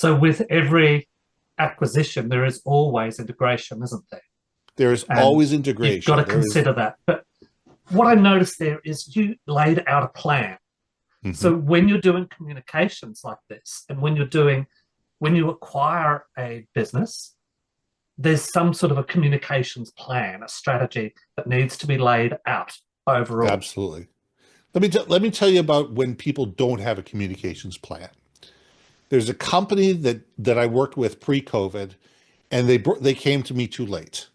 So with every acquisition, there is always integration, isn't there? There's And always you've got to integration. There is. consider that. But what I noticed there is you laid out a plan. Mhm. So when you're doing communications like this, and when you acquire a business, there's some sort of a communications plan, a strategy that needs to be laid out overall. Absolutely. Let me tell you about when people don't have a communications plan. There's a company that I worked with pre-COVID, and they came to me too late,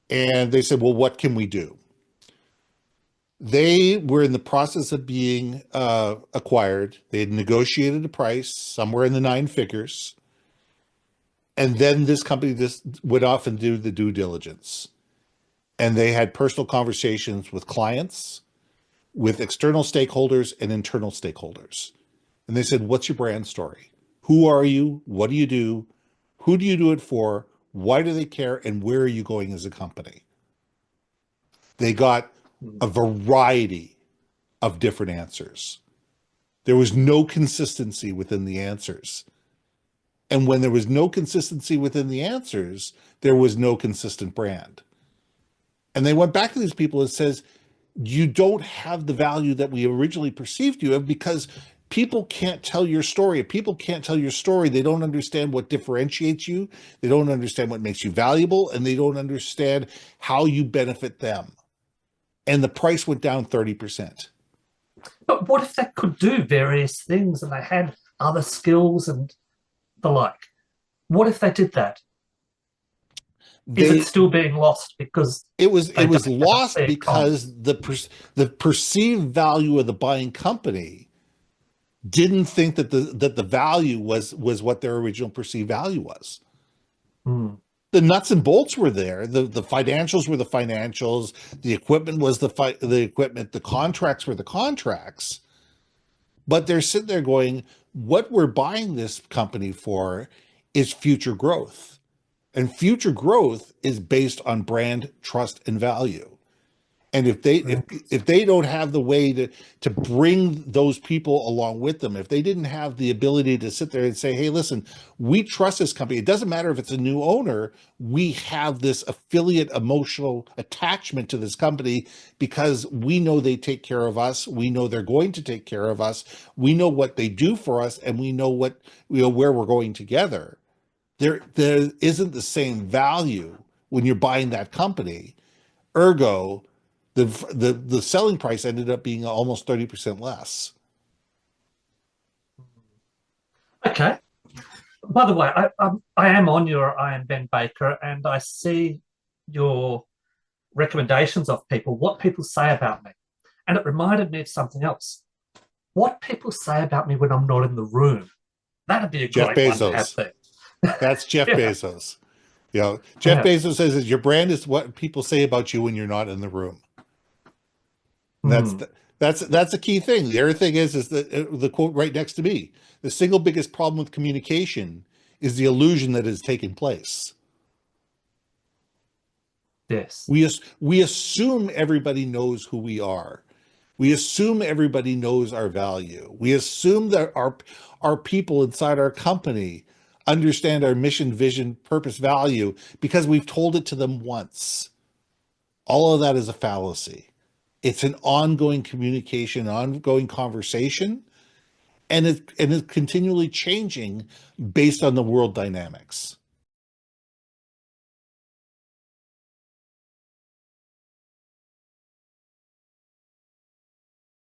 and they said, "Well, what can we do?" They were in the process of being acquired. They had negotiated a price somewhere in the nine figures, and then this company just went off and do the due diligence, and they had personal conversations with clients, with external stakeholders, and internal stakeholders. And they said, "What's your brand story? Who are you? What do you do? Who do you do it for? Why do they care? And where are you going as a company?" They got a variety of different answers. There was no consistency within the answers. And when there was no consistency within the answers, there was no consistent brand. And they went back to these people and says, "You don't have the value that we originally perceived you of, because people can't tell your story. If people can't tell your story, they don't understand what differentiates you. They don't understand what makes you valuable, and they don't understand how you benefit them." And the price went down 30%. But what if they could do various things and they had other skills and the like? What if they did that? Is it They still being lost because it they was don't have a lost fair comp? because the perceived value of the buying company didn't think that the value was what their original perceived value was. Hmm. The nuts and bolts were there. The financials were the financials. The equipment was the equipment. The contracts were the contracts. But they're sitting there going, "What we're buying this company for is future growth. And future growth is based on brand, trust, and value." And if they don't have the way to bring those people along with them, if they didn't have the ability to sit there and say, "Hey, listen, we trust this company. It doesn't matter if it's a new owner. We have this affiliate emotional attachment to this company because we know they take care of us. We know they're going to take care of us. We know what they do for us, and we know where we're going together." There isn't the same value when you're buying that company. Ergo, the selling price ended up being almost 30% less. Okay. By the way, I am on your I am Ben Baker, and I see your recommendations of people, what people say about me. And it reminded me of something else. What people say about me when I'm not in the room. That'd be a Jeff great one to have Bezos. there. That's Jeff Yeah, Bezos. Jeff yeah. Bezos says that your brand is what people say about you when you're not in the room. And Hmm. that's a key thing. The other thing is that the quote right next to me: "The single biggest problem with communication is the illusion that has taken place." Yes. We assume everybody knows who we are. We assume everybody knows our value. We assume that our people inside our company understand our mission, vision, purpose, value because we've told it to them once. All of that is a fallacy. It's an ongoing communication, ongoing conversation, and it's continually changing based on the world dynamics.